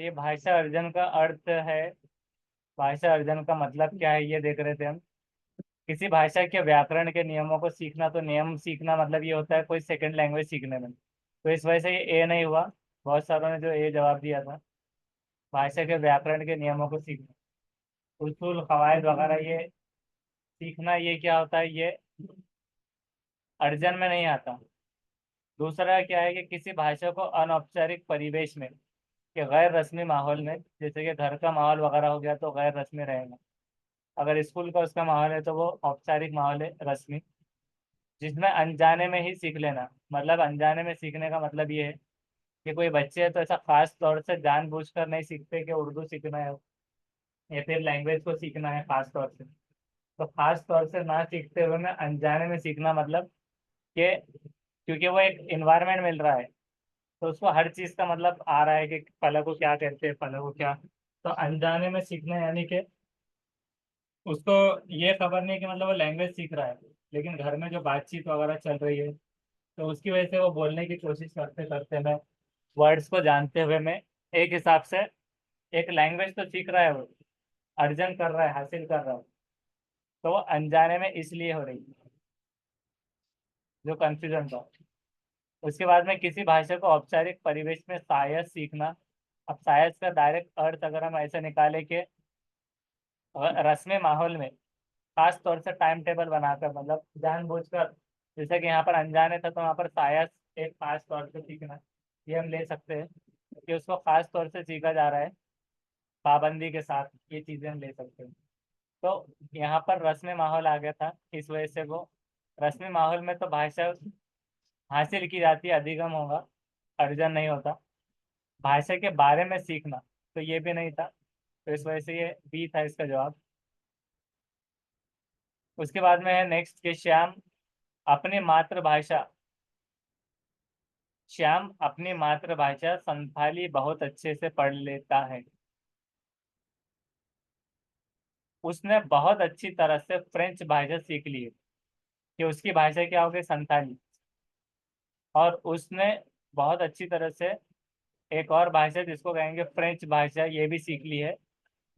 तो ये भाषा अर्जन का अर्थ है। भाषा अर्जन का मतलब क्या है ये देख रहे थे हम। किसी भाषा के व्याकरण के नियमों को सीखना, तो नियम सीखना मतलब ये होता है कोई सेकंड लैंग्वेज सीखने में। तो इस वजह से ये ए नहीं हुआ। बहुत सारों ने जो ए जवाब दिया था। भाषा के व्याकरण के नियमों को सीखना, उसूल कवायद वगैरह ये सीखना, ये क्या होता है, ये अर्जन में नहीं आता। दूसरा क्या है कि किसी भाषा को अनौपचारिक परिवेश में, कि गैर रस्मी माहौल में, जैसे कि घर का माहौल वगैरह हो गया तो गैर रस्मी रहेगा। अगर स्कूल का उसका माहौल है तो वो औपचारिक माहौल है, रस्मी। जिसमें अनजाने में ही सीख लेना, मतलब अनजाने में सीखने का मतलब ये है कि कोई बच्चे है तो ऐसा खास तौर से जानबूझकर नहीं सीखते कि उर्दू सीखना है या फिर लैंग्वेज को सीखना है खास तौर से। तो खास तौर से ना सीखते हुए में अनजाने में सीखना मतलब कि क्योंकि वो एक इन्वायरमेंट मिल रहा है, तो उसको हर चीज का मतलब आ रहा है कि फला को क्या कहते हैं, फला को क्या। तो अनजाने में सीखना यानी कि उसको ये खबर नहीं कि मतलब वो लैंग्वेज सीख रहा है, लेकिन घर में जो बातचीत वगैरह चल रही है तो उसकी वजह से वो बोलने की कोशिश करते करते मैं वर्ड्स को जानते हुए मैं एक हिसाब से एक लैंग्वेज तो सीख रहा है वो, अर्जन कर रहा है, हासिल कर रहा है। तो वो अनजाने में इसलिए हो रही है, जो कंफ्यूजन था। उसके बाद में किसी भाषा को औपचारिक परिवेश में शायद सीखना। अब शायद का डायरेक्ट अर्थ अगर हम ऐसे निकाले कि रस्मी माहौल में खास तौर से टाइम टेबल बनाकर, मतलब जानबूझकर, जैसे कि यहाँ पर अनजाने था तो वहाँ पर शायद एक खास तौर से सीखना, ये हम ले सकते हैं कि उसको खास तौर से सीखा जा रहा है, पाबंदी के साथ, ये चीजें हम ले सकते हैं। तो यहाँ पर रस्मी माहौल आ गया था, इस वजह से वो रस्मी माहौल में तो भाषा हासिल की जाती है, अधिगम होगा, अर्जन नहीं होता। भाषा के बारे में सीखना, तो ये भी नहीं था, तो इस वजह से ये बी था इसका जवाब। उसके बाद में है नेक्स्ट के श्याम अपनी मातृभाषा, श्याम अपनी मातृभाषा संथाली बहुत अच्छे से पढ़ लेता है। उसने बहुत अच्छी तरह से फ्रेंच भाषा सीख ली है, कि उसकी भाषा क्या हो गई, संथाली। और उसने बहुत अच्छी तरह से एक और भाषा जिसको कहेंगे फ्रेंच भाषा, ये भी सीख ली है।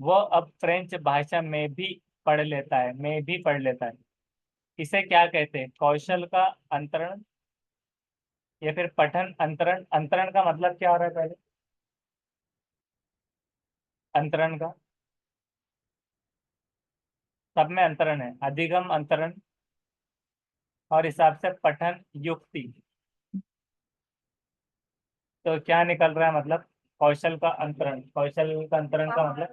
वो अब फ्रेंच भाषा में भी पढ़ लेता है, में भी पढ़ लेता है। इसे क्या कहते हैं, कौशल का अंतरण या फिर पठन अंतरण। अंतरण का मतलब क्या हो रहा है पहले, अंतरण का, सब में अंतरण है, अधिगम अंतरण, और हिसाब से पठन युक्ति। तो क्या निकल रहा है मतलब, कौशल का अंतरण, कौशल का अंतरण का मतलब,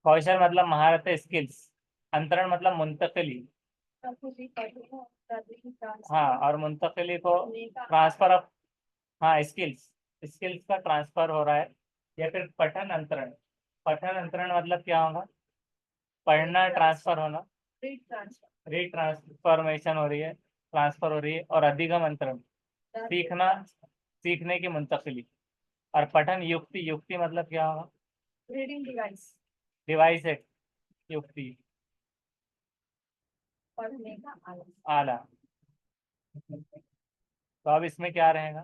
कौशल मतलब महारत, स्किल्स। अंतरण मतलब मुंतकिली। हाँ, और मुंतकिली को ट्रांसफर ऑफ, हाँ स्किल्स, स्किल्स का ट्रांसफर हो रहा है। या फिर पठन अंतरण, पठन अंतरण मतलब क्या होगा, पढ़ना ट्रांसफर होना, रीट्रांसफॉर्मेशन हो रही है, ट्रांसफर हो रही है। और अधिगम अंतरण, सीखना, सीखने की मुंतकिली। और पठन युक्ति, युक्ति मतलब क्या होगा, रीडिंग डिवाइस, डिवाइस है युक्ति, पढ़ने का आला, आला। तो अब इसमें क्या रहेगा,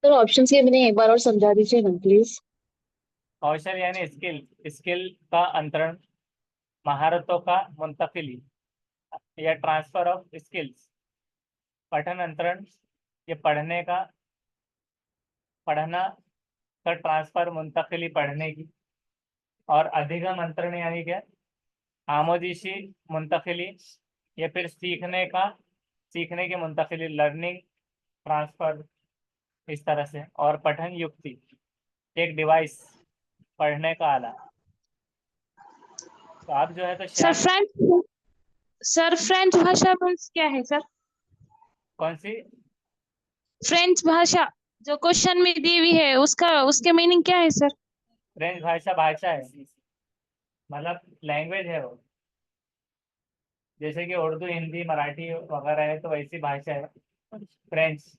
सर ऑप्शंस के मैंने एक बार और समझा दीजिए ना प्लीज। कौशल यानी स्किल, स्किल का अंतरण, महारतों का मुंतकिली या ट्रांसफर ऑफ स्किल्स। पठन अंतरण, ये पढ़ने का, पढ़ना का ट्रांसफर, मुंतकिली पढ़ने की। और अधिगम अंतरण यानी क्या, आमोदिशी मुंतकिली या फिर सीखने का, सीखने की मुंतकिली, लर्निंग ट्रांसफर, इस तरह से। और पठन युक्ति, एक डिवाइस, पढ़ने का आला। तो आप जो है तो sir Shyam, French, sir French भाषा मीन्स क्या है सर? कौन सी, फ्रेंच भाषा जो क्वेश्चन में दी हुई है उसका उसके मीनिंग क्या है सर? फ्रेंच भाषा, भाषा है, मतलब लैंग्वेज है वो। जैसे कि उर्दू, हिंदी, मराठी वगैरह है तो वैसी भाषा है फ्रेंच।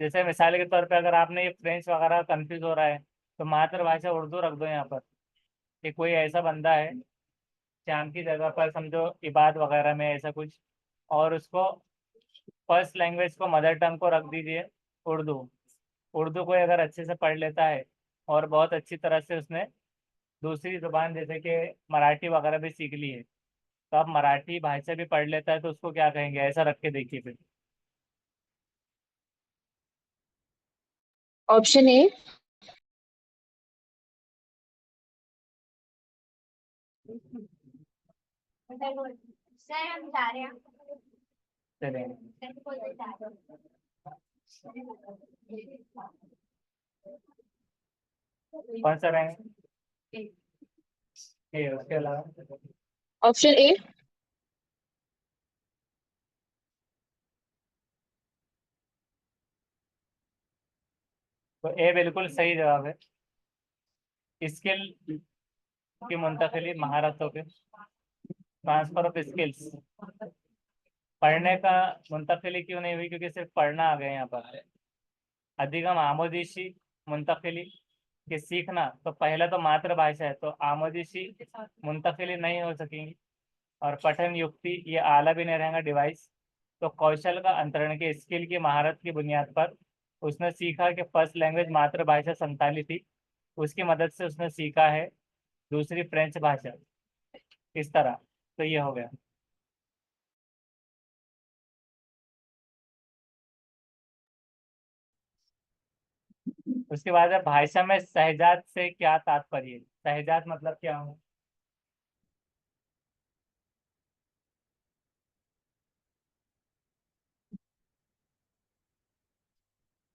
जैसे मिसाल के तौर पे अगर आपने ये फ्रेंच वगैरह कंफ्यूज हो रहा है, तो मातृभाषा उर्दू रख दो यहाँ पर। कि कोई ऐसा बंदा है, श्याम की जगह पर समझो इबाद वगैरह में ऐसा कुछ, और उसको फर्स्ट लैंग्वेज को, मदर टंग को रख दीजिए, उर्दू। उर्दू को अगर अच्छे से पढ़ लेता है और बहुत अच्छी तरह से उसने दूसरी जुबान जैसे कि मराठी वगैरह भी सीख ली है, तो अब मराठी भाषा भी पढ़ लेता है तो उसको क्या कहेंगे, ऐसा रख के देखिए फिर। Option A. चलिए, कौन सा रहेंगे ये उसके अलावा? Option A. तो ए बिल्कुल सही जवाब है। स्किल की मुंतकिली, महारतों के ट्रांसफर ऑफ स्किल्स। पढ़ने का मुंतकिली क्यों नहीं हुई, क्योंकि सिर्फ पढ़ना आ गया यहाँ पर। अधिगम आमोदिशी मुंतकिली कि सीखना, तो पहला तो मातृभाषा है तो आमोदिशी मुंतकिली नहीं हो सकेंगी। और पठन युक्ति ये आला भी नहीं रहेगा डिवाइस। तो कौशल का अंतरण के स्किल की महारत की बुनियाद पर उसने सीखा कि फर्स्ट लैंग्वेज मातृभाषा संताली थी, उसकी मदद से उसने सीखा है दूसरी फ्रेंच भाषा। इस तरह, तो ये हो गया। उसके बाद है भाषा में सहजात से क्या तात्पर्य है। सहजात मतलब क्या हो?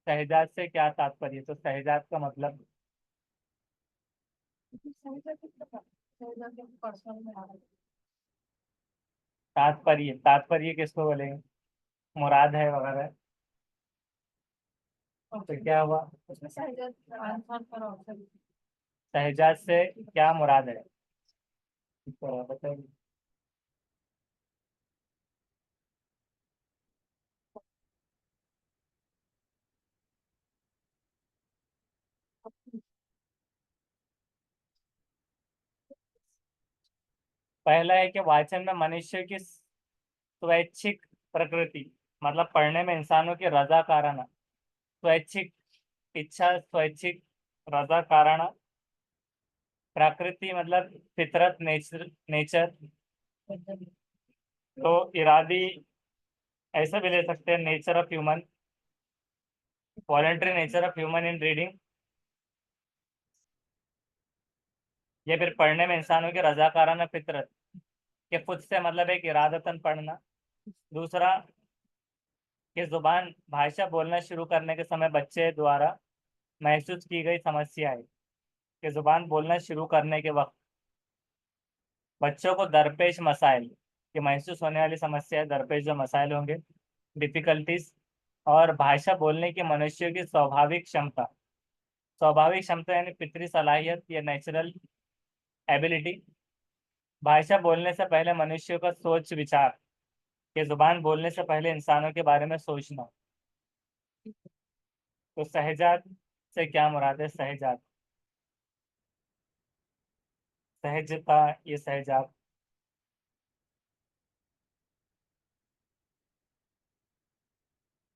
सहजात से क्या तात्पर्य, तो सहजात का मतलब तात्पर्य, तात्पर्य किसको बोलेंगे, मुराद है वगैरह, तो क्या हुआ? सहजात से क्या मुराद है, तो बताइए। पहला है कि वाचन में मनुष्य की स्वैच्छिक प्रकृति, मतलब पढ़ने में इंसानों की रजा कारना, स्वैच्छिक इच्छा, स्वैच्छिक रजा कारना। प्रकृति मतलब फितरत, नेचर, नेचर। तो इरादी ऐसा भी ले सकते हैं, nature of human, voluntary nature of human in reading. या फिर पढ़ने में इंसानों की रजाकाराना फितरत के खुद से मतलब एक इरादतन पढ़ना। दूसरा, कि जुबान भाषा बोलना शुरू करने के समय बच्चे द्वारा महसूस की गई समस्या है, कि जुबान बोलना शुरू करने के वक्त बच्चों को दरपेश मसाइल, कि महसूस होने वाली समस्या, दरपेश जो मसाइल होंगे, डिफिकल्टीज। और भाषा बोलने की मनुष्य की स्वाभाविक क्षमता, स्वाभाविक क्षमता यानी फितरी सलाहियत या नेचुरल एबिलिटी। भाषा बोलने से पहले मनुष्य का सोच विचार, कि जुबान बोलने से पहले इंसानों के बारे में सोचना। तो सहजात से क्या मुराद है, सहजात, सहजता, ये सहजात।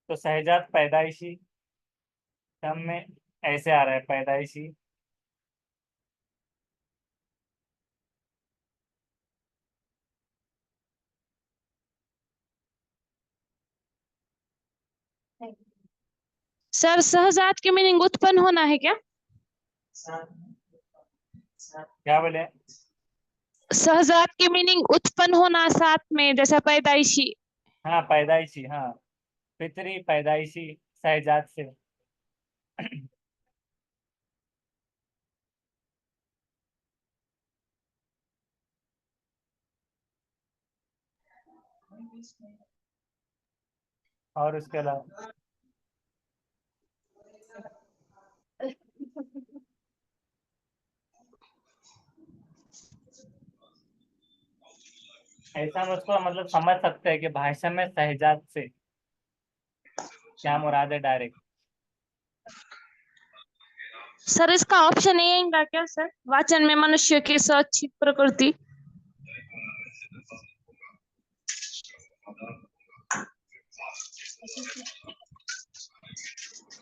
तो सहजात पैदाइशी, क्रम में ऐसे आ रहा है, पैदाइशी। सर सहजात की मीनिंग उत्पन्न होना है क्या? क्या बोले? सहजात की मीनिंग उत्पन्न होना साथ में, जैसा पैदाइशी। हाँ पैदाइशी, हाँ फितरी पैदाइशी सहजात से। और उसके अलावा ऐसा हम उसको मतलब समझ सकते हैं कि भाषा में सहजात से क्या मुराद है डायरेक्ट। सर इसका ऑप्शन ए आएगा क्या सर, वाचन में मनुष्य की स्वैच्छिक प्रकृति?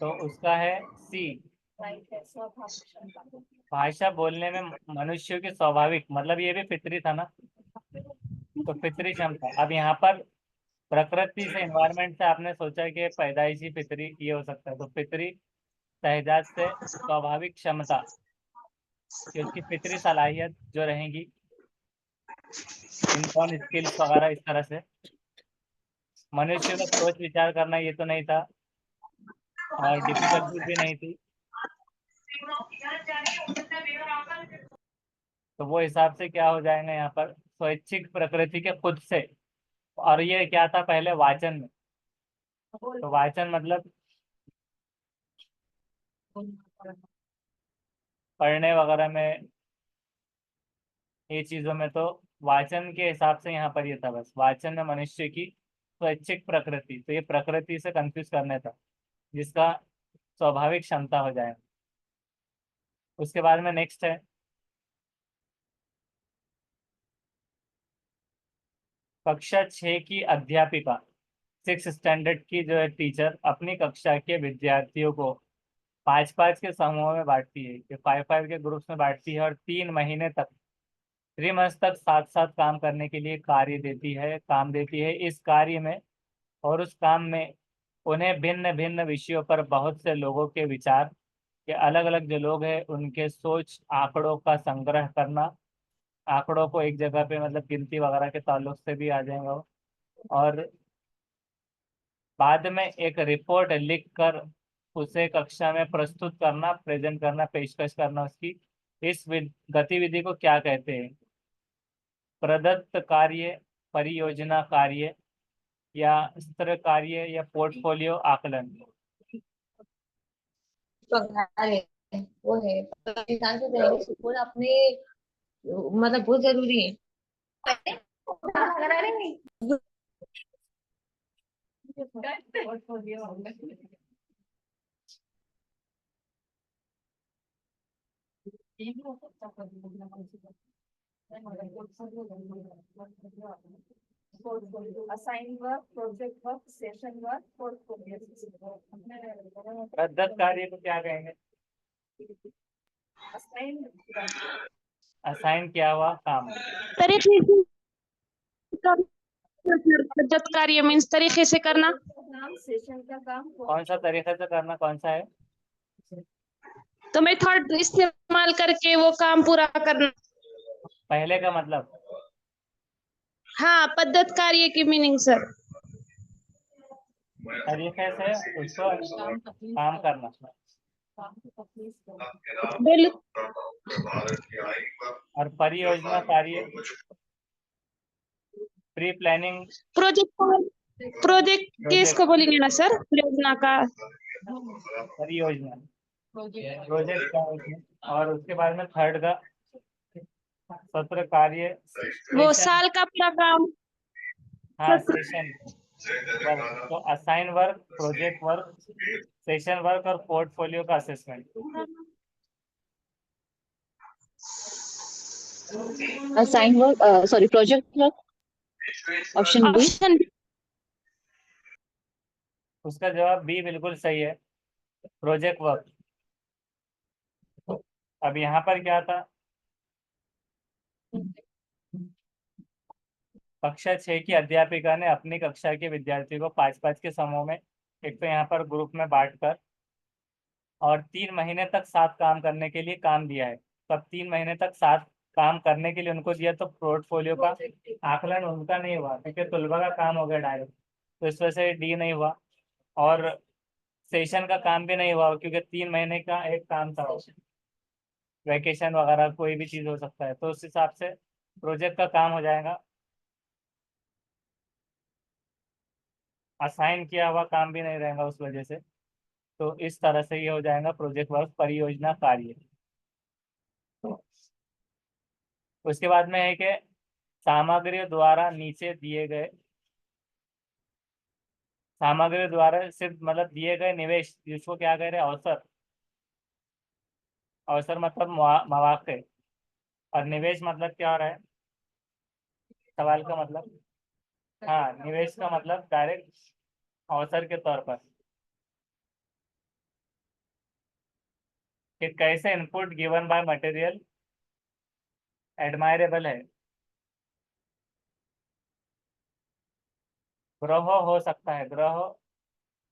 तो उसका है सी। भाषा बोलने में मनुष्य की स्वाभाविक, मतलब ये भी फितरी था ना, तो फितरी क्षमता। अब यहाँ पर प्रकृति से, एनवायरनमेंट से आपने सोचा कि पैदाइशी फितरी ये हो सकता है, तो फितरी सहजात से स्वाभाविक क्षमता, कि उसकी फितरी सलाहियत जो रहेंगी, इनबॉर्न स्किल्स वगैरह इस तरह से। मनुष्य का सोच विचार करना, ये तो नहीं था, और डिफिकल्टीज भी नहीं थी, तो वो हिसाब से क्या हो जाएगा यहाँ पर, स्वैच्छिक प्रकृति के खुद से। और ये क्या था पहले वाचन में, तो वाचन मतलब पढ़ने वगैरह में, ये चीजों में, तो वाचन के हिसाब से यहाँ पर ये था, बस वाचन में मनुष्य की स्वैच्छिक प्रकृति, तो ये प्रकृति से कंफ्यूज करने था, जिसका स्वाभाविक क्षमता हो जाए। उसके बाद में नेक्स्ट है, कक्षा 6 की अध्यापिका, 6 स्टैंडर्ड की जो है टीचर, अपनी कक्षा के विद्यार्थियों को 5-5 के समूहों में बांटती है, कि 5-5 के ग्रुप्स में बांटती है, और 3 महीने तक, 3 मंथ्स तक साथ साथ काम करने के लिए कार्य देती है, काम देती है इस कार्य में। और उस काम में उन्हें भिन्न भिन्न विषयों पर बहुत से लोगों के विचार, के अलग अलग जो लोग हैं उनके सोच आंकड़ों का संग्रह करना, आंकड़ों को एक जगह पे, मतलब गिनती वगैरह के ताल्लुक से भी आ जाएगा वो, और बाद में एक रिपोर्ट लिख कर उसे कक्षा में प्रस्तुत करना, प्रेजेंट करना, पेशकश करना उसकी। इस गतिविधि को क्या कहते हैं, प्रदत्त कार्य, परियोजना कार्य, या स्तर कार्य, या पोर्टफोलियो आकलन। पगार है, वो है पर इंसान को दैनिक सुकून अपने मतलब बहुत जरूरी है। Assigned work, project work, session work, portfolio. प्रदत्त कार्य को क्या कहेंगे, Assigned असाइन किया हुआ काम। तरीके से प्रदत्त कार्य मीन्स तरीके से करना। काम, सेशन का काम, कौन सा तरीके से करना, कौन सा है, तो मेथड इस्तेमाल करके वो काम पूरा करना। पहले का मतलब, हाँ, पद्धत कार्य की मीनिंग सर। तरीके से उसको काम करना। बिल और परियोजना कार्य, प्री प्लानिंग, प्रोजेक्ट प्रोजेक्ट किसको बोलेंगे ना सर, परियोजना का। परियोजना, प्रोजेक्ट का उसमें। और उसके बाद में थर्ड का सत्र कार्य, वो सेशन। साल का पूरा काम। हाँ, सेशन वर्क, तो assign work, project work, session work, और पोर्टफोलियो का assessment. Assign work, sorry project work, option B. Option उसका जवाब बी बिल्कुल सही है, प्रोजेक्ट वर्क। अब यहाँ पर क्या था, कक्षा 6 की अध्यापिका ने अपनी कक्षा के विद्यार्थियों को 5-5 के समूह में, एक तो यहाँ पर ग्रुप में बांटकर, और 3 महीने तक साथ काम करने के लिए काम दिया है। तब 3 महीने तक साथ काम करने के लिए उनको दिया, तो पोर्टफोलियो का आकलन उनका नहीं हुआ, क्योंकि तुलबा का काम हो गया डायरेक्ट, तो इस वजह से डी नहीं हुआ। और सेशन का काम भी नहीं हुआ, क्योंकि 3 महीने का एक काम था, वैकेशन वगैरह कोई भी चीज़ हो सकता है, तो उस हिसाब से प्रोजेक्ट का काम हो जाएगा। असाइन किया हुआ काम भी नहीं रहेगा उस वजह से, तो इस तरह से ये हो जाएगा प्रोजेक्ट वर्क, परियोजना कार्य। उसके बाद में है कि सामग्री द्वारा नीचे दिए गए, सामग्री द्वारा सिर्फ मतलब दिए गए निवेश, जिसको क्या कह रहे हैं, अवसर। अवसर मतलब मौके, और निवेश मतलब क्या हो रहा है, सवाल का मतलब। हाँ, निवेश का मतलब डायरेक्ट अवसर के तौर पर। कि कैसे input given by material admirable है, ग्रह हो सकता है। ग्रह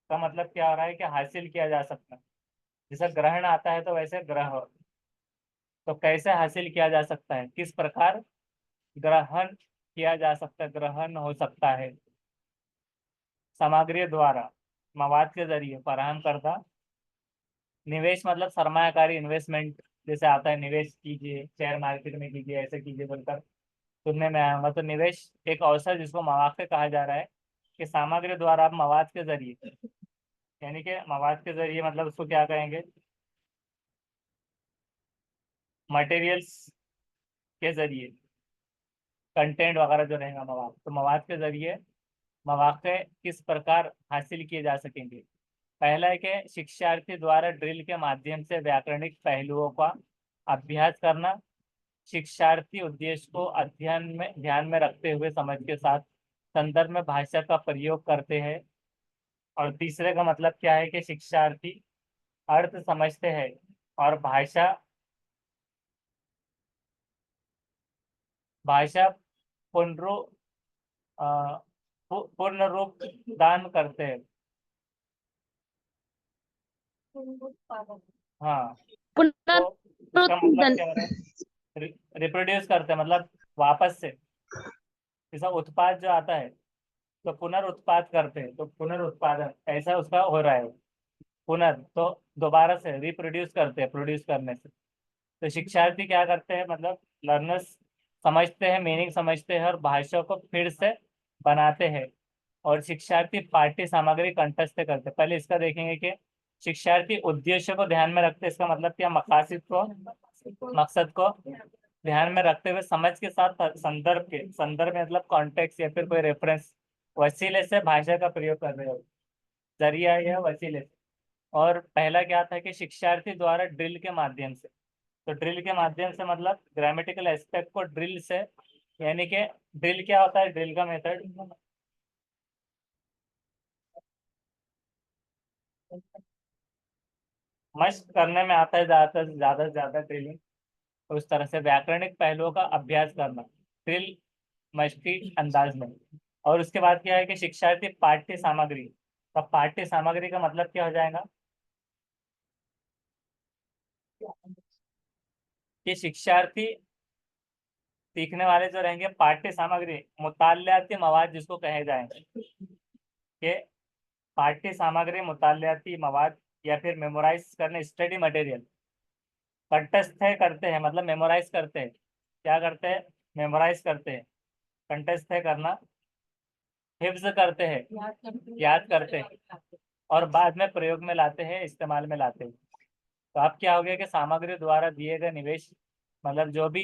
का मतलब क्या हो रहा है कि हासिल किया जा सकता है। जैसे ग्रहण आता है तो वैसे ग्रह, तो कैसे हासिल किया जा सकता है, किस प्रकार ग्रहण किया जा सकता है, ग्रहण हो सकता है। सामग्री द्वारा, मवाद के जरिए फराहम करता। निवेश मतलब सरमायाकारी इन्वेस्टमेंट, जैसे आता है निवेश कीजिए शेयर मार्केट में कीजिए, ऐसे कीजिए बोलकर सुनने में आया होगा। तो निवेश एक अवसर जिसको मवाक़े कहा जा रहा है, कि सामग्री द्वारा आप मवाद के जरिए, यानी कि मवाद के जरिए मतलब उसको क्या कहेंगे, मटेरियल्स के जरिए, कंटेंट वगैरह जो रहेगा मवाद, तो मवाद के जरिए मवाक़े किस प्रकार हासिल किए जा सकेंगे। पहला है कि शिक्षार्थी द्वारा ड्रिल के माध्यम से व्याकरणिक पहलुओं का अभ्यास करना। शिक्षार्थी उद्देश्य को अध्ययन में ध्यान में रखते हुए समझ के साथ संदर्भ में भाषा का प्रयोग करते हैं। और तीसरे का मतलब क्या है कि शिक्षार्थी अर्थ समझते हैं और भाषा भाषा पुनरु अ, पूर्ण रूप दान करते हैं। हाँ, तो इसका मतलब पुनरुत्पादन। क्या हो रहा है, रिप्रोड्यूस करते हैं मतलब वापस से, जैसा उत्पाद जो आता है तो पुनरुत्पाद करते हैं, तो पुनरुत्पादन ऐसा उसका हो रहा है। पुनर् तो दोबारा से रिप्रोड्यूस करते हैं, प्रोड्यूस करने से। तो शिक्षार्थी क्या करते हैं, मतलब लर्नर्स समझते हैं, मीनिंग समझते हैं और भाषा को फिर से बनाते हैं। और शिक्षार्थी पाठ्य सामग्री कंठस्थ करते हैं। पहले इसका देखेंगे कि शिक्षार्थी उद्देश्य को ध्यान में रखते हैं, इसका मतलब क्या, मकासद को, मकसद को ध्यान में रखते हुए समझ के साथ संदर्भ में मतलब कॉन्टेक्स्ट या फिर कोई रेफरेंस वसीले से भाषा का प्रयोग कर रहे हो, जरिया या वसीले से। और पहला क्या था कि शिक्षार्थी द्वारा ड्रिल के माध्यम से, तो ड्रिल के माध्यम से मतलब ग्रामेटिकल एस्पेक्ट को ड्रिल से, यानी कि ड्रिल क्या होता है, ड्रिल का मेथड मश्क करने में आता है, ज्यादा से ज्यादा ड्रिलिंग। तो उस तरह से व्याकरणिक पहलुओं का अभ्यास करना ड्रिल मश्की अंदाज में। और उसके बाद क्या है कि शिक्षार्थी पाठ्य सामग्री, तो पाठ्य सामग्री का मतलब क्या हो जाएगा कि शिक्षार्थी सीखने वाले जो रहेंगे पाठ्य सामग्री, मुतालियाती मवाद जिसको कहे जाएंगे, कि पाठ्य सामग्री मुतालियाती मवाद या फिर मेमोराइज करने, स्टडी मटेरियल कंठस्थ करते हैं, मतलब मेमोराइज करते हैं। क्या करते हैं, मेमोराइज करते हैं। कंठस्थ करना, हिफ्ज करते हैं, याद करते हैं और बाद में प्रयोग में लाते हैं, इस्तेमाल में लाते हैं। तो अब क्या हो गया कि सामग्री द्वारा दिए गए निवेश, मतलब जो भी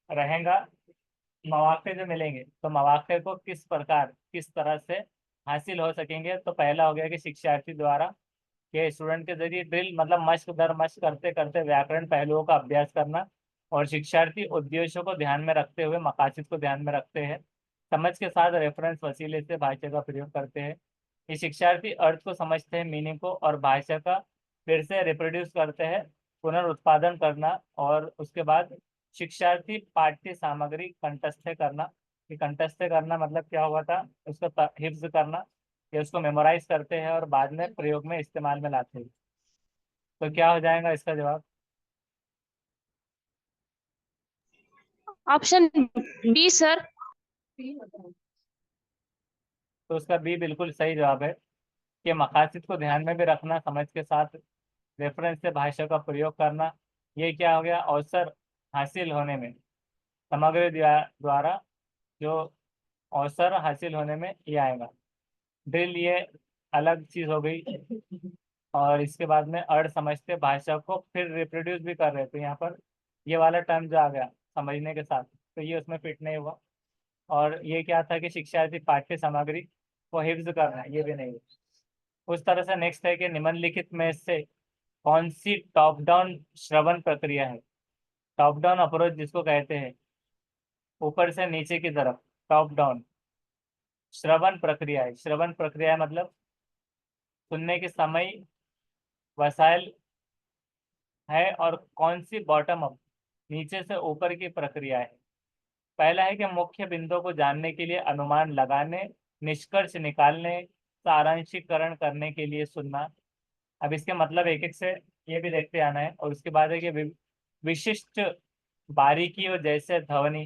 रहेगा, मौके जो मिलेंगे, तो मौके को किस प्रकार किस तरह से हासिल हो सकेंगे। तो पहला हो गया कि शिक्षार्थी द्वारा के स्टूडेंट के जरिए ड्रिल मतलब मश्क दर मश्क करते करते व्याकरण पहलुओं का अभ्यास करना। और शिक्षार्थी उद्देश्यों को ध्यान में रखते हुए मकासद को ध्यान में रखते हैं, समझ के साथ रेफरेंस वसीले से भाषा का प्रयोग करते हैं। ये शिक्षार्थी अर्थ को समझते हैं, मीनिंग को, और भाषा का फिर से रिप्रोड्यूस करते हैं, पुनरुत्पादन करना। और उसके बाद शिक्षार्थी पाठ्य सामग्री कंठस्थ करना। ये कंठस्थ करना मतलब क्या हुआ था, उसको हिफ्ज करना, या उसको मेमोराइज करते हैं और बाद में प्रयोग में इस्तेमाल में लाते हैं। तो क्या हो जाएगा इसका जवाब, ऑप्शन बी सर। तो उसका बी बिल्कुल सही जवाब है, कि मकासद को ध्यान में भी रखना, समझ के साथ रेफरेंस से भाषा का प्रयोग करना। ये क्या हो गया, अवसर हासिल होने में, समग्र द्वारा जो अवसर हासिल होने में ये आएगा। ड्रिल ये अलग चीज हो गई। और इसके बाद में अर्थ समझते भाषा को फिर रिप्रोड्यूस भी कर रहे थे, यहाँ पर ये वाला टर्म जो आ गया समझने के साथ, तो ये उसमें फिट नहीं हुआ। और ये क्या था कि शिक्षार्थी पाठ्य सामग्री को हिफ्ज करना, ये भी नहीं हुआ। उस तरह से नेक्स्ट है कि निम्नलिखित में से कौन सी टॉप डाउन श्रवण प्रक्रिया है। टॉप डाउन अप्रोच जिसको कहते हैं, ऊपर से नीचे की तरफ, टॉप डाउन श्रवण प्रक्रिया है। श्रवण प्रक्रिया मतलब सुनने के समय वसाइल है और कौन सी बॉटम अप नीचे से ऊपर की प्रक्रिया है? पहला है कि मुख्य बिंदु को जानने के लिए अनुमान लगाने, निष्कर्ष निकालने, सारांशीकरण करने के लिए सुनना। अब इसके मतलब एक एक से ये भी देखते आना है। और उसके बाद है कि विशिष्ट बारीकियों जैसे ध्वनि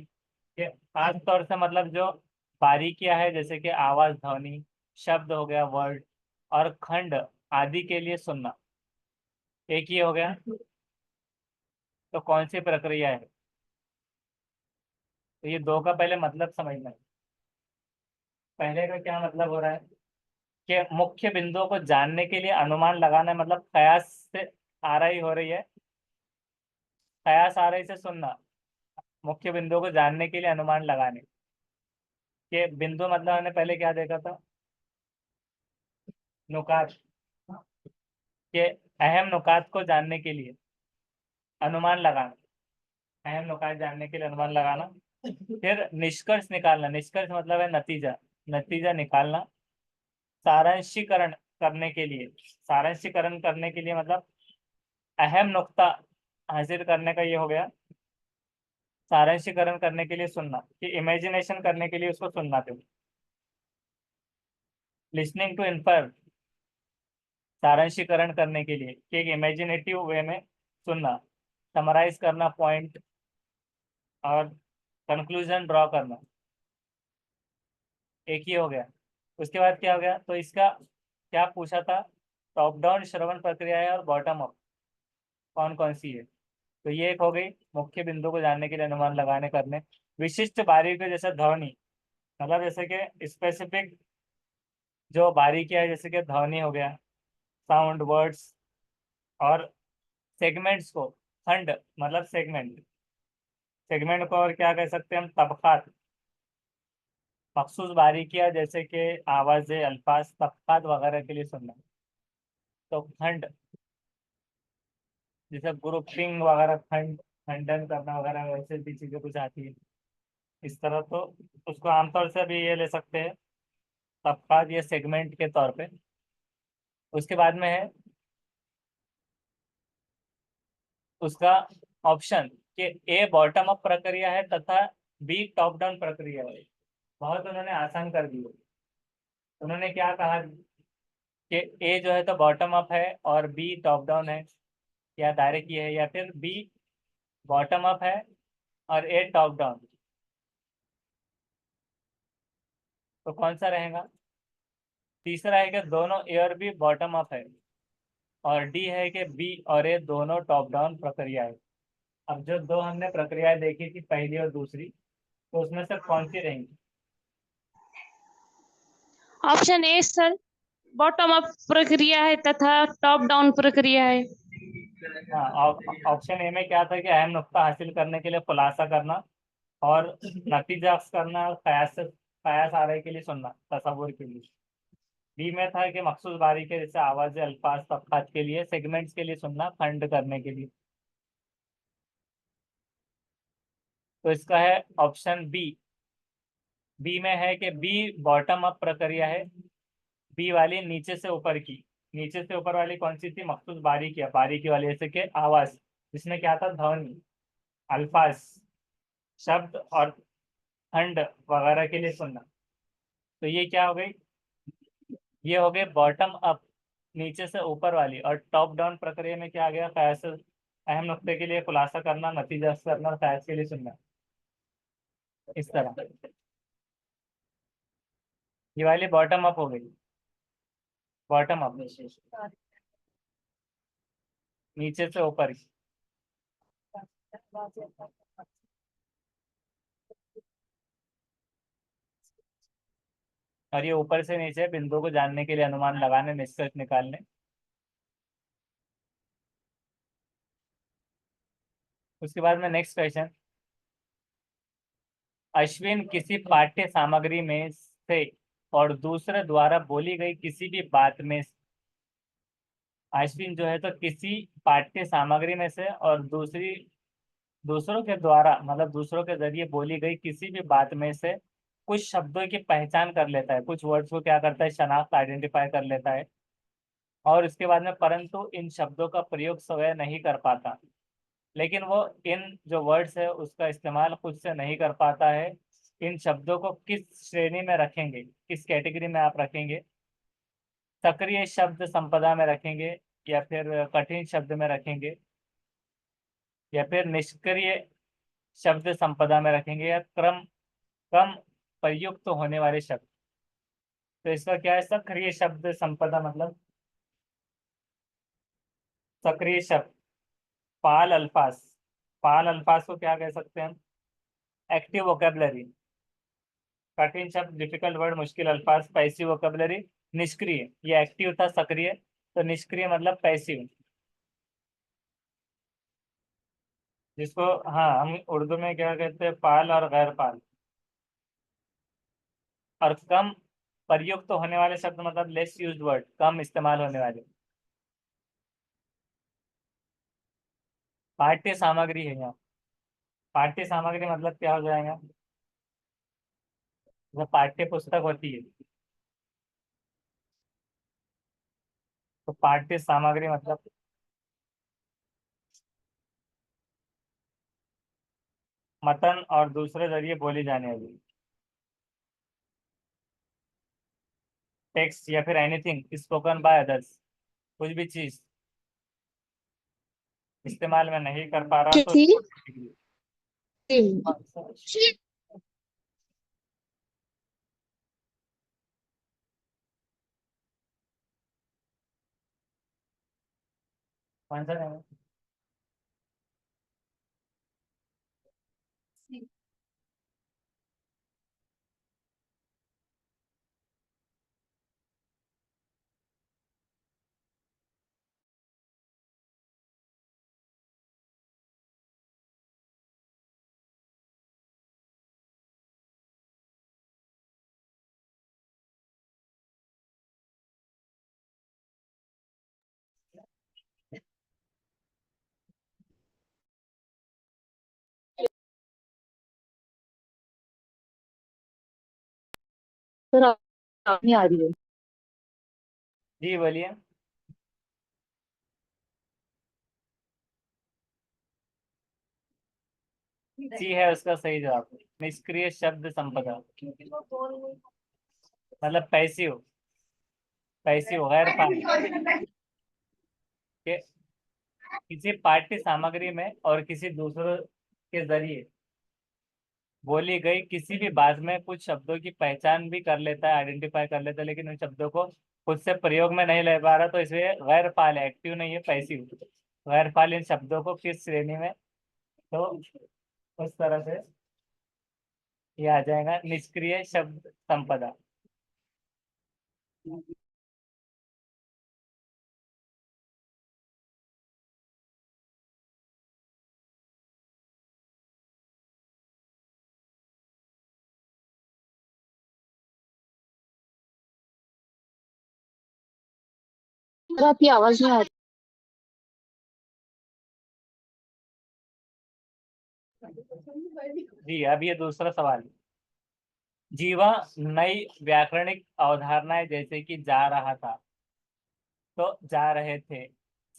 के खास तौर से मतलब जो बारीकियां है जैसे कि आवाज, ध्वनि, शब्द हो गया, वर्ड, और खंड आदि के लिए सुनना। एक ये हो गया। तो कौन सी प्रक्रिया है? तो ये दो का पहले मतलब समझना है। पहले का क्या मतलब हो रहा है कि मुख्य बिंदुओं को जानने के लिए अनुमान लगाना, मतलब कयास से आ रही हो रही है, कयास आ रही से सुनना। मुख्य बिंदुओं को जानने के लिए अनुमान लगाने के बिंदु मतलब हमने पहले क्या देखा था? नुकात के अहम नुकात को जानने के लिए अनुमान लगाना, अहम नुकात जानने के लिए अनुमान लगाना। फिर निष्कर्ष निकालना, निष्कर्ष मतलब है नतीजा, नतीजा निकालना। सारांशीकरण करने के लिए, सारांशीकरण करने के लिए मतलब अहम नुक्ता हासिल करने का ये हो गया। सारांशीकरण करने के लिए सुनना, कि इमेजिनेशन करने के लिए उसको सुनना थे। लिसनिंग टू इन्फर, सारांशीकरण करने के लिए कि एक इमेजिनेटिव वे में सुनना। समराइज करना पॉइंट और कंक्लूजन ड्रॉ करना। एक ही हो गया। उसके बाद क्या हो गया? तो इसका क्या पूछा था? टॉप डाउन श्रवण प्रक्रिया है और बॉटम अप कौन कौन सी है? तो ये एक हो गई, मुख्य बिंदु को जानने के लिए अनुमान लगाने करने। विशिष्ट बारीकी जैसे ध्वनि, मतलब जैसे कि स्पेसिफिक जो बारीकियां है जैसे कि ध्वनि हो गया, साउंड, वर्ड्स, और सेगमेंट्स को, खंड मतलब सेगमेंट, सेगमेंट को और क्या कह सकते हैं हम? तबकात। मखसूस बारीकियां जैसे कि आवाजें, अल्फाज, तबकात वगैरह के लिए सुनना। तो खंड जैसे ग्रुपिंग वगैरह, खंड, खंडन करना वगैरह, वैसे भी चीजें कुछ आती है इस तरह। तो उसको आमतौर से भी ये ले सकते हैं तबकात या सेगमेंट के तौर पे। उसके बाद में है उसका ऑप्शन कि ए बॉटम अप प्रक्रिया है तथा बी टॉप डाउन प्रक्रिया है। बहुत उन्होंने आसान कर दी। उन्होंने क्या कहा कि ए जो है तो बॉटम अप है और बी टॉप डाउन है, या डायरेक्ट ये है, या फिर बी बॉटम अप है और ए टॉप डाउन। तो कौन सा रहेगा? तीसरा है कि दोनों ए और बी बॉटम अप है, और डी है कि बी और ए दोनों टॉप डाउन प्रक्रिया है। अब जो दो हमने प्रक्रियाएं देखी थी, पहली और दूसरी, तो उसमें से कौन सी रहेंगी? Option A sir, bottom up प्रक्रिया है तथा टॉप डाउन प्रक्रिया है। हाँ, ऑप्शन ए में क्या था कि अहम नुक्ता हासिल करने के लिए खुलासा करना और नतीजा करना, और कयास आरई के लिए सुनना, तसव्वुर के लिए। बी में था कि मखसूस बारीकी जैसे आवाजें, अल्फाज, तबकात के लिए, सेगमेंट्स के लिए सुनना, खंड करने के लिए। तो इसका है ऑप्शन बी। बी में है कि बी बॉटम अप प्रक्रिया है। बी वाली नीचे से ऊपर की, नीचे से ऊपर वाली कौन सी थी? मखसूस बारीकी, बारीकी वाली जैसे कि आवाज, जिसमें क्या था? ध्वनि, अल्फाज, शब्द और खंड वगैरह के लिए सुनना। तो ये क्या हो गई? ये हो गई बॉटम अप, नीचे से ऊपर वाली। और टॉप डाउन प्रक्रिया में क्या आ गया? कयास, अहम नुक्ते के लिए खुलासा करना, नतीजा करना और कयास के लिए सुनना। इस तरह ये वाली बॉटम अप हो गई। बॉटम अप, नीचे से ऊपर की। और ये ऊपर से नीचे बिंदु को जानने के लिए अनुमान लगाने, निष्कर्ष निकालने। उसके बाद में नेक्स्ट क्वेश्चन, अश्विन किसी पाठ्य सामग्री में से और दूसरे द्वारा बोली गई किसी भी बात में, अश्विन जो है तो किसी पाठ्य सामग्री में से और दूसरों के द्वारा मतलब दूसरों के जरिए बोली गई किसी भी बात में से कुछ शब्दों की पहचान कर लेता है, कुछ वर्ड्स को क्या करता है? शनाख्त, आइडेंटिफाई कर लेता है। और इसके बाद में परंतु इन शब्दों का प्रयोग स्वयं नहीं कर पाता। लेकिन वो इन जो वर्ड्स है उसका इस्तेमाल खुद से नहीं कर पाता है। इन शब्दों को किस श्रेणी में रखेंगे, किस कैटेगरी में आप रखेंगे? सक्रिय शब्द संपदा में रखेंगे, या फिर कठिन शब्द में रखेंगे, या फिर निष्क्रिय शब्द संपदा में रखेंगे, या क्रम कम प्रयुक्त होने वाले शब्द? तो इसका क्या है? सक्रिय शब्द संपदा मतलब सक्रिय शब्द, पाल अल्फाज। पाल अल्फाज को क्या कह सकते हैं हम? Active vocabulary. कठिन शब्द, डिफिकल्ट वर्ड, मुश्किल अल्फाज, पैसिव वोकेबलरी। निष्क्रिय, ये एक्टिव था, सक्रिय, तो निष्क्रिय मतलब पैसिव, जिसको हाँ हम उर्दू में क्या कहते हैं? पाल और गैर पाल। और कम प्रयुक्त होने वाले शब्द मतलब लेस यूज्ड वर्ड, कम इस्तेमाल होने वाले। पाठ्य सामग्री है यहाँ। पाठ्य सामग्री मतलब क्या हो जाएगा? जब पाठ्य पुस्तक होती है तो पाठ्य सामग्री मतलब मतन और दूसरे जरिए बोली जाने वाली टेक्स्ट, या फिर एनीथिंग स्पोकन बाय अदर्स, कुछ भी चीज इस्तेमाल में नहीं कर पा रहा तो कौन सा रहेगा? सर आप नहीं आ रही है। जी बोलिए। सी है उसका सही जवाब। निष्क्रिय शब्द संपदा मतलब पैसिव, पैसिव गैर फाइल के किसी पाठ्य सामग्री में और किसी दूसरों के जरिए बोली गई किसी भी बात में कुछ शब्दों की पहचान भी कर लेता है, आइडेंटिफाई कर लेता है, लेकिन उन शब्दों को खुद से प्रयोग में नहीं ले पा रहा, तो इसलिए गैर फाल है, एक्टिव नहीं है, पैसिव। गैर फाल इन शब्दों को किस श्रेणी में? तो उस तरह से ये आ जाएगा निष्क्रिय शब्द संपदा। सर आपकी आवाज नहीं आ रही। जी अब ये दूसरा सवाल। जीवा नई व्याकरणिक अवधारणाएं जैसे कि जा रहा था, तो जा रहे थे,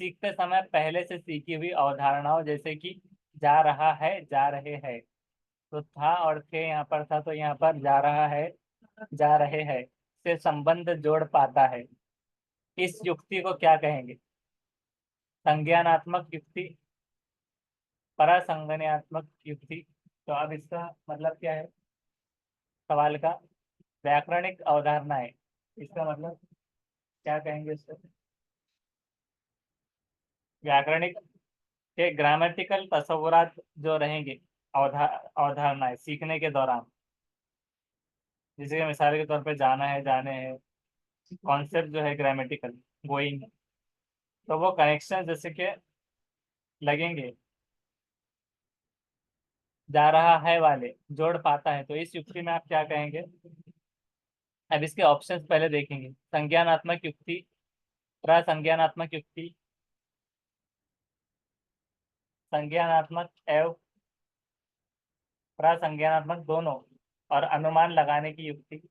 सीखते समय पहले से सीखी हुई अवधारणाओं जैसे कि जा रहा है, जा रहे हैं, तो था और थे यहाँ पर था, तो यहाँ पर जा रहा है, जा रहे हैं से संबंध जोड़ पाता है। इस युक्ति को क्या कहेंगे? संज्ञानात्मक युक्ति, परासंज्ञानात्मक युक्ति? तो अब इसका मतलब क्या है सवाल का? व्याकरणिक अवधारणाएं, इसका मतलब क्या कहेंगे इसको? व्याकरणिक के ग्रामेटिकल तस्वुरात जो रहेंगे, अवधारणाएं सीखने के दौरान, जैसे कि मिसाल के तौर पे जाना है, जाने हैं, कॉन्सेप्ट जो है ग्रामेटिकल, गोइंग, तो वो कनेक्शन जैसे कि लगेंगे, जा रहा है वाले जोड़ पाता है, तो इस युक्ति में आप क्या कहेंगे? अब इसके ऑप्शंस पहले देखेंगे। संज्ञानात्मक युक्ति, प्रसंज्ञानात्मक युक्ति, संज्ञानात्मक एवं प्रसंज्ञानात्मक दोनों, और अनुमान लगाने की युक्ति।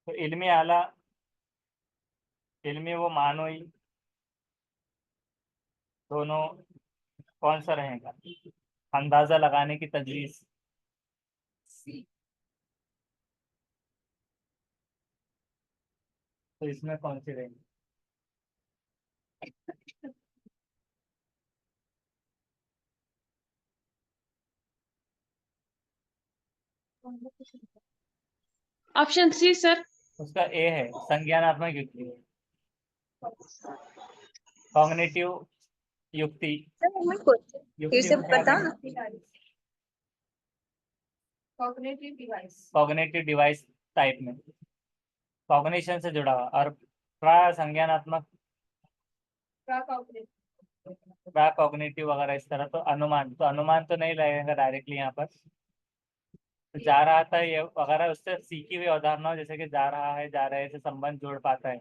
तो इल्मी आला इल्मी वो मानोई, दोनों कौन सा रहेगा? अंदाजा लगाने की तजवीज। तो इसमें कौन सी रहेगी? Option C sir. उसका ए है संज्ञानात्मक युक्ति, कॉग्निटिव युक्ति। युक्ति फिर से को क्या बताओ कहते ना। हैं? Cognitive device. Cognitive device type में, कॉग्निशन से जुड़ा हुआ। और प्रसंज्ञानात्मक, Pracognitive. कॉग्निटिव वगैरह इस तरह। तो अनुमान तो नहीं लगेगा डायरेक्टली यहाँ पर। तो जा रहा था ये वगैरह उससे सीखी हुई अवधारणाओं, जैसे कि जा रहा है, जा रहे से संबंध जोड़ पाता है।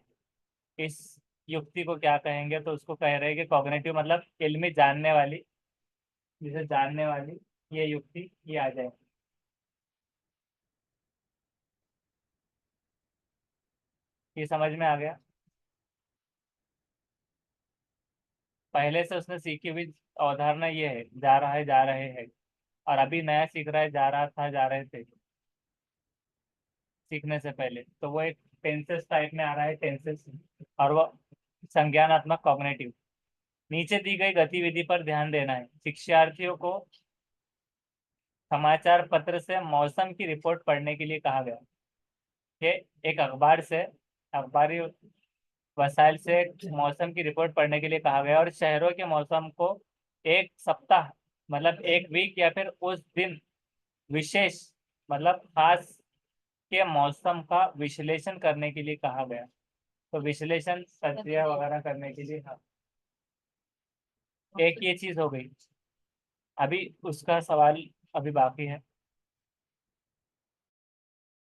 इस युक्ति को क्या कहेंगे? तो उसको कह रहे हैं कि कॉग्निटिव मतलब इल्मी जानने वाली, जिसे जानने वाली ये युक्ति ये आ जाए। ये समझ में आ गया? पहले से उसने सीखी हुई अवधारणा ये है, जा रहा है, जा रहे हैं। और अभी नया सीख रहा है, जा रहा था, जा रहे थे, सीखने से पहले। तो वो एक टेंसेस टाइप में आ रहा है, टेंसेस। और वो संज्ञानात्मक कॉग्निटिव। नीचे दी गई गतिविधि पर ध्यान देना है। शिक्षार्थियों को समाचार पत्र से मौसम की रिपोर्ट पढ़ने के लिए कहा गया। कि एक अखबार से, अखबारी वसाइल से मौसम की रिपोर्ट पढ़ने के लिए कहा गया, और शहरों के मौसम को एक सप्ताह मतलब एक वीक या फिर उस दिन विशेष मतलब खास के मौसम का विश्लेषण करने के लिए कहा गया। तो विश्लेषण प्रक्रिया वगैरह करने के लिए, हाँ। एक ये चीज हो गई। अभी उसका सवाल अभी बाकी है।